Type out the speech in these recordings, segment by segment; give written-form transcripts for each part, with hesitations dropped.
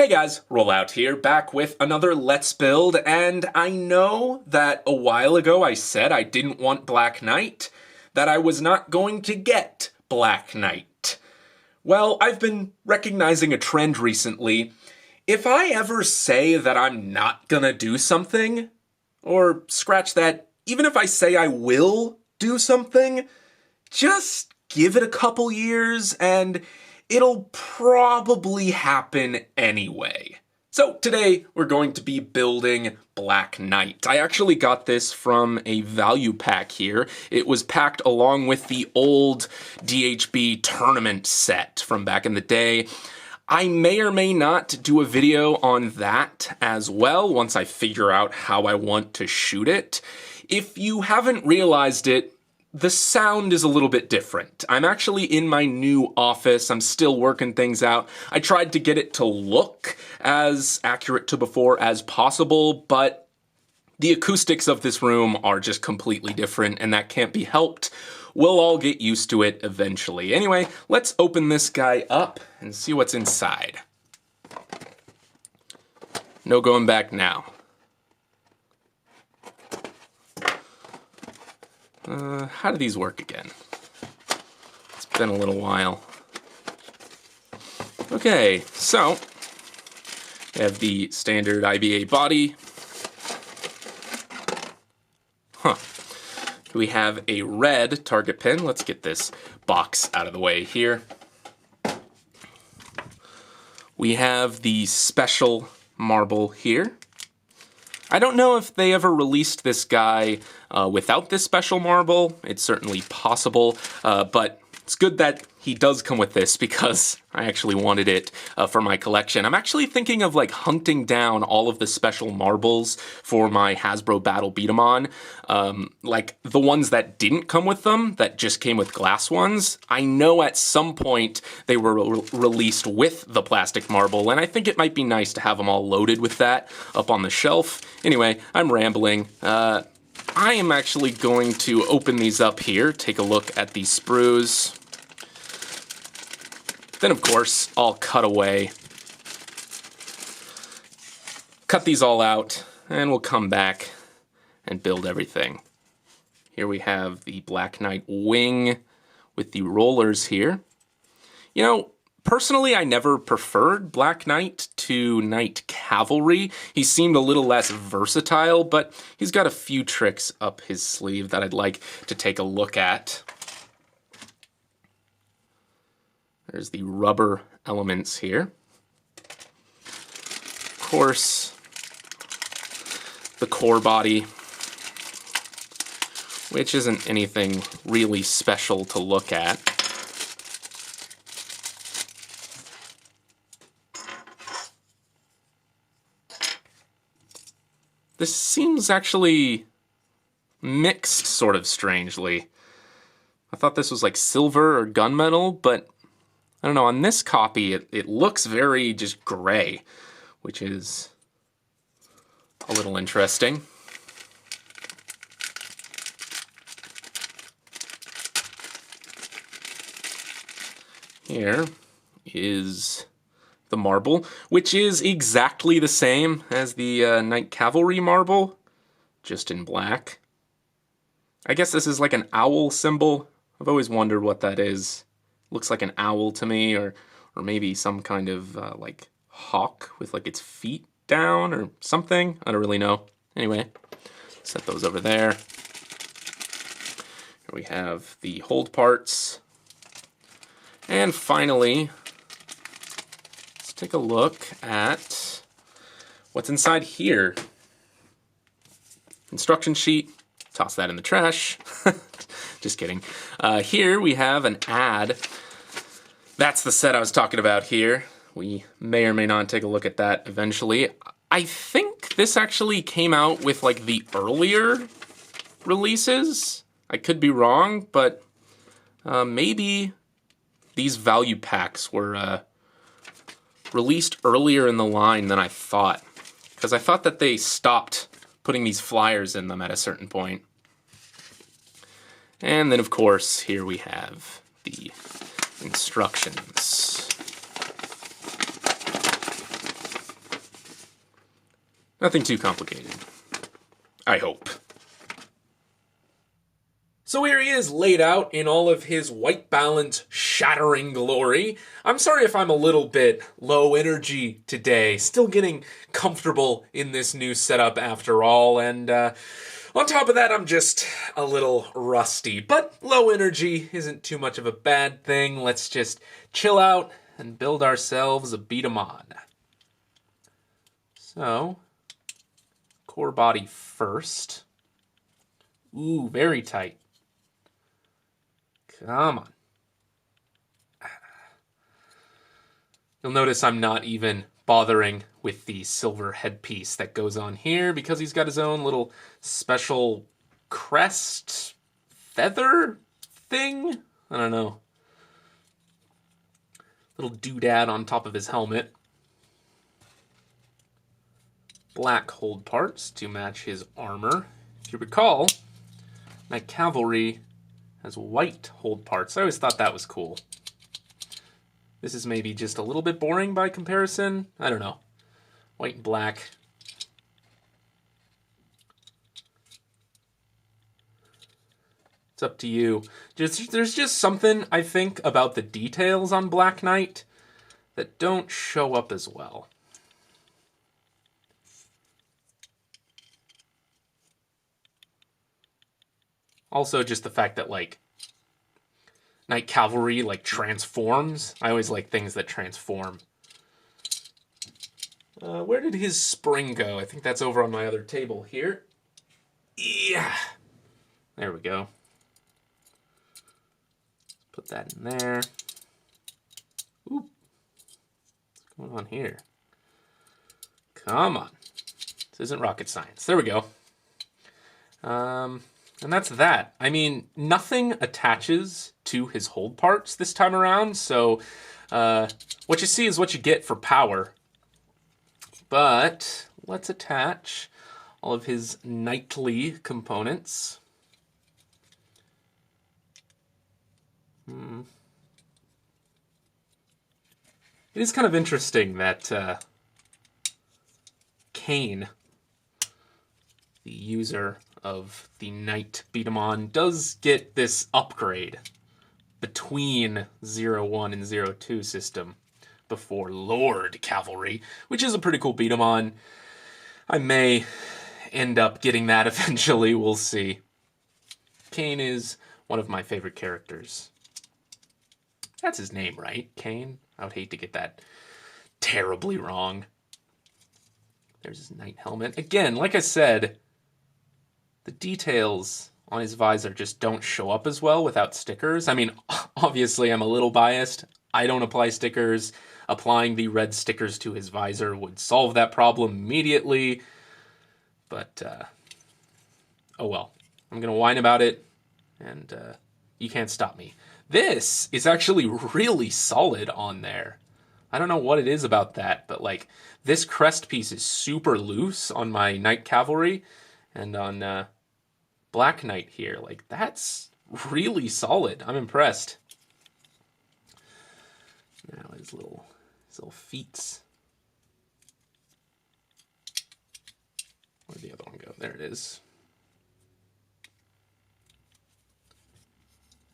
Hey guys, Rollout here, back with another Let's Build, and I know that a while ago I said I didn't want Black Knight, that I was not going to get Black Knight. Well, I've been recognizing a trend recently. If I ever say that I'm not gonna do something, or scratch that, even if I say I will do something, just give it a couple years and it'll probably happen anyway. So today we're going to be building Black Knight. I actually got this from a value pack here. It was packed along with the old DHB tournament set from back in the day. I may or may not do a video on that as well once I figure out how I want to shoot it. If you haven't realized it, the sound is a little bit different. I'm actually in my new office. I'm still working things out. I tried to get it to look as accurate to before as possible, but the acoustics of this room are just completely different, and that can't be helped. We'll all get used to it eventually. Anyway, let's open this guy up and see what's inside. No going back now. How do these work again? It's been a little while. Okay, so we have the standard IBA body. We have a red target pin. Let's get this box out of the way here. We have the special marble here. I don't know if they ever released this guy without this special marble. It's certainly possible, but it's good that he does come with this because I actually wanted it for my collection. I'm actually thinking of like hunting down all of the special marbles for my Hasbro Battle B-Daman. Like the ones that didn't come with them, that just came with glass ones. I know at some point they were released with the plastic marble, and I think it might be nice to have them all loaded with that up on the shelf. Anyway, I'm rambling. I am actually going to open these up here, take a look at these sprues. Then, of course, I'll cut these all out, and we'll come back and build everything. Here we have the Black Knight wing with the rollers here. You know, personally, I never preferred Black Knight to Knight Cavalry. He seemed a little less versatile, but he's got a few tricks up his sleeve that I'd like to take a look at. There's the rubber elements here. Of course, the core body, which isn't anything really special to look at. This seems actually mixed sort of strangely. I thought this was like silver or gunmetal, but I don't know, on this copy it looks very just gray, which is a little interesting. Here is the marble, which is exactly the same as the Knight Cavalry marble, just in black. I guess this is like an owl symbol. I've always wondered what that is. Looks like an owl to me, or maybe some kind of like hawk with like its feet down or something. I don't really know. Anyway, set those over there. Here we have the hold parts. And finally, let's take a look at what's inside here. Instruction sheet, toss that in the trash. Just kidding. Here we have an ad. That's the set I was talking about here. We may or may not take a look at that eventually. I think this actually came out with like the earlier releases. I could be wrong, but maybe these value packs were released earlier in the line than I thought, because I thought that they stopped putting these flyers in them at a certain point. And then, of course, here we have the instructions. Nothing too complicated. I hope. So here he is, laid out in all of his white balance shattering glory. I'm sorry if I'm a little bit low energy today. Still getting comfortable in this new setup after all, and on top of that, I'm just a little rusty. But low energy isn't too much of a bad thing. Let's just chill out and build ourselves a B-Daman. So, core body first. Ooh, very tight. Come on. You'll notice I'm not even bothering with the silver headpiece that goes on here because he's got his own little special crest feather thing. I don't know. Little doodad on top of his helmet. Black hold parts to match his armor. If you recall, my cavalry has white hold parts. I always thought that was cool. This is maybe just a little bit boring by comparison. I don't know. White and black. It's up to you. There's just something, I think, about the details on Black Knight that don't show up as well. Also, just the fact that, like, Knight Cavalry, like, transforms. I always like things that transform. Where did his spring go? I think that's over on my other table here. Yeah. There we go. Put that in there. Oop. What's going on here? Come on. This isn't rocket science. There we go. And that's that. I mean, nothing attaches to his hold parts this time around, so what you see is what you get for power. But let's attach all of his knightly components. It is kind of interesting that Kane, the user of the Knight B-Daman, does get this upgrade between 0-1 and 0-2 system before Lord Cavalry, which is a pretty cool B-Daman. I may end up getting that eventually, we'll see. Kane is one of my favorite characters. That's his name, right? Kane? I would hate to get that terribly wrong. There's his knight helmet. Again, like I said, the details on his visor just don't show up as well without stickers. I mean, obviously I'm a little biased. I don't apply stickers. Applying the red stickers to his visor would solve that problem immediately. But, oh well. I'm going to whine about it, and you can't stop me. This is actually really solid on there. I don't know what it is about that, but like this crest piece is super loose on my Knight Cavalry, and on Black Knight here. Like, that's really solid. I'm impressed. Now his little feet. Where'd the other one go? There it is.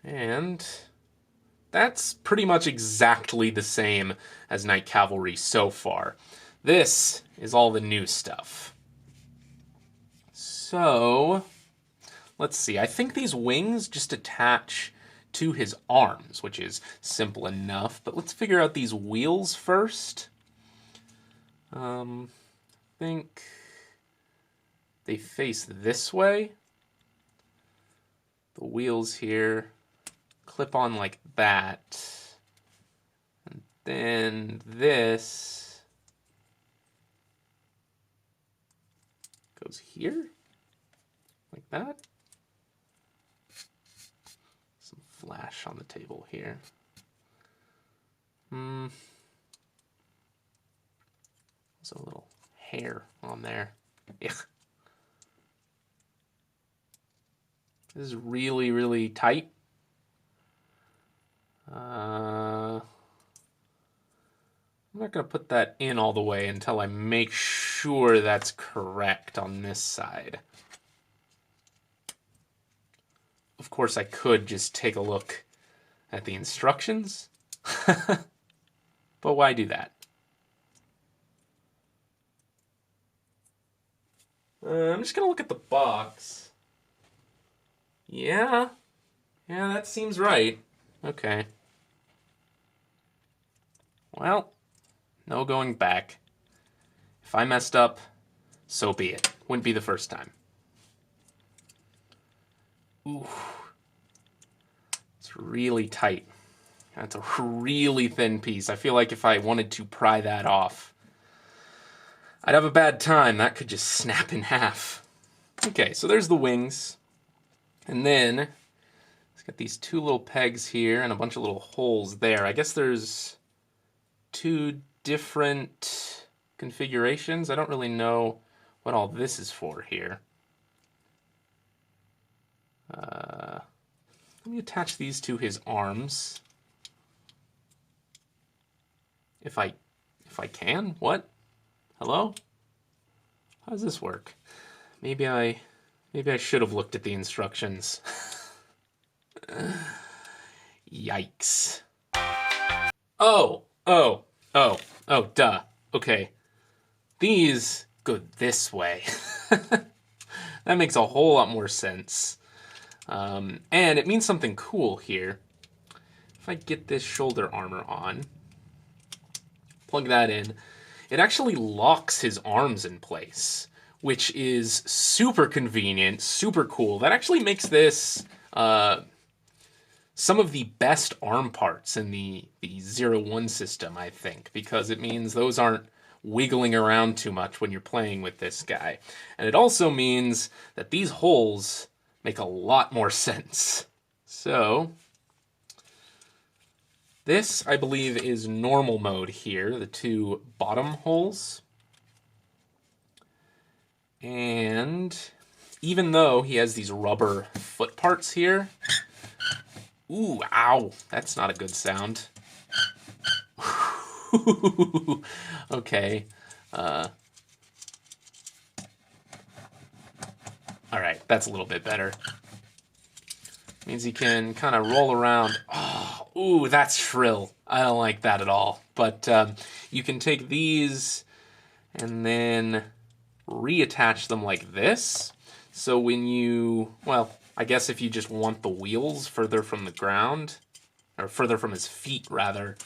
And that's pretty much exactly the same as Knight Cavalry so far. This is all the new stuff. So, let's see. I think these wings just attach to his arms, which is simple enough. But let's figure out these wheels first. I think they face this way. The wheels here clip on like that. And then this goes here, like that. Some flash on the table here. There's a little hair on there. Ugh. This is really, really tight. I'm I'm not going to put that in all the way until I make sure that's correct on this side. Of course, I could just take a look at the instructions, but why do that? I'm just going to look at the box. Yeah, that seems right. Okay. Well, no going back. If I messed up, so be it. Wouldn't be the first time. Ooh. It's really tight. That's a really thin piece. I feel like if I wanted to pry that off, I'd have a bad time. That could just snap in half. Okay, so there's the wings. And then, let's get these two little pegs here and a bunch of little holes there. I guess there's two different configurations. I don't really know what all this is for here. Let me attach these to his arms. If I can? What? Hello? How does this work? Maybe I should have looked at the instructions. Yikes. Oh, duh. Okay. These go this way. That makes a whole lot more sense. And it means something cool here. If I get this shoulder armor on, plug that in, it actually locks his arms in place, which is super convenient, super cool. That actually makes this some of the best arm parts in the 0-1 system, I think, because it means those aren't wiggling around too much when you're playing with this guy. And it also means that these holes make a lot more sense. So this, I believe, is normal mode here, the two bottom holes. And even though he has these rubber foot parts here, ooh, ow, that's not a good sound. Okay. All right, that's a little bit better. Means he can kind of roll around. Oh, ooh, that's shrill. I don't like that at all. But you can take these and then reattach them like this. So when you, well, I guess if you just want the wheels further from the ground, or further from his feet rather,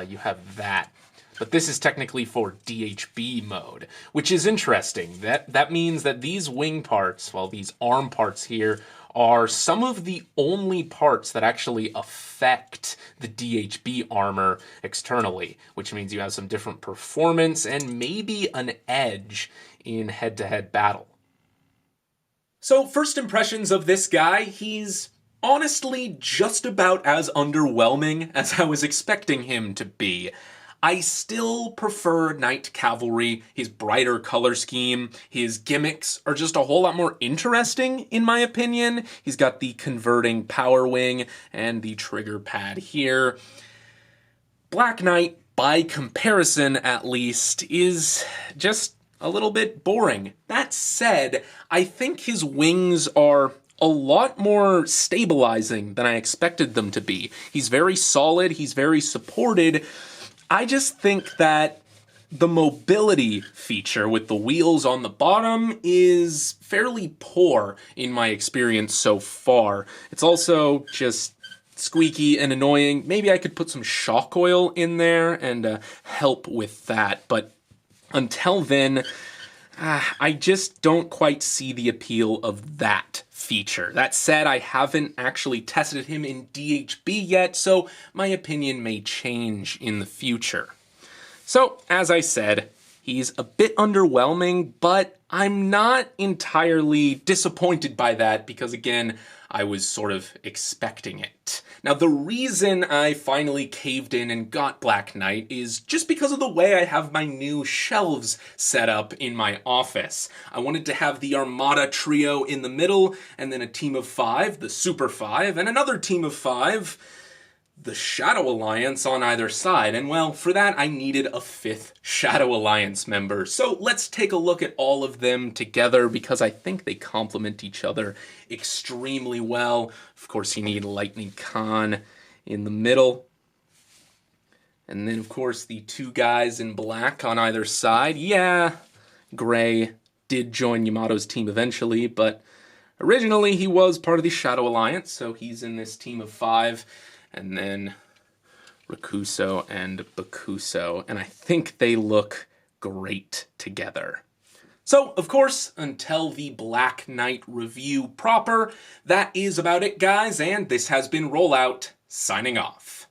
you have that. But this is technically for DHB mode, which is interesting. That means that these wing parts, well, these arm parts here, are some of the only parts that actually affect the DHB armor externally, which means you have some different performance and maybe an edge in head-to-head battle. So first impressions of this guy, he's honestly just about as underwhelming as I was expecting him to be. I still prefer Knight Cavalry, his brighter color scheme. His gimmicks are just a whole lot more interesting, in my opinion. He's got the converting power wing and the trigger pad here. Black Knight, by comparison at least, is just a little bit boring. That said, I think his wings are a lot more stabilizing than I expected them to be. He's very solid, he's very supported. I just think that the mobility feature with the wheels on the bottom is fairly poor in my experience so far. It's also just squeaky and annoying. Maybe I could put some shock oil in there and help with that, but until then, I just don't quite see the appeal of that feature. That said, I haven't actually tested him in DHB yet, so my opinion may change in the future. So, as I said, he's a bit underwhelming, but I'm not entirely disappointed by that because, again, I was sort of expecting it. Now, the reason I finally caved in and got Black Knight is just because of the way I have my new shelves set up in my office. I wanted to have the Armada trio in the middle, and then a team of 5, the Super 5, and another team of 5, the Shadow Alliance on either side, and well, for that I needed a 5th Shadow Alliance member. So let's take a look at all of them together because I think they complement each other extremely well. Of course, you need Lightning Khan in the middle. And then, of course, the 2 guys in black on either side. Yeah, Gray did join Yamato's team eventually, but originally he was part of the Shadow Alliance, so he's in this team of 5. And then Rakuso and Bakuso, and I think they look great together. So, of course, until the Black Knight review proper, that is about it, guys, and this has been Rollout, signing off.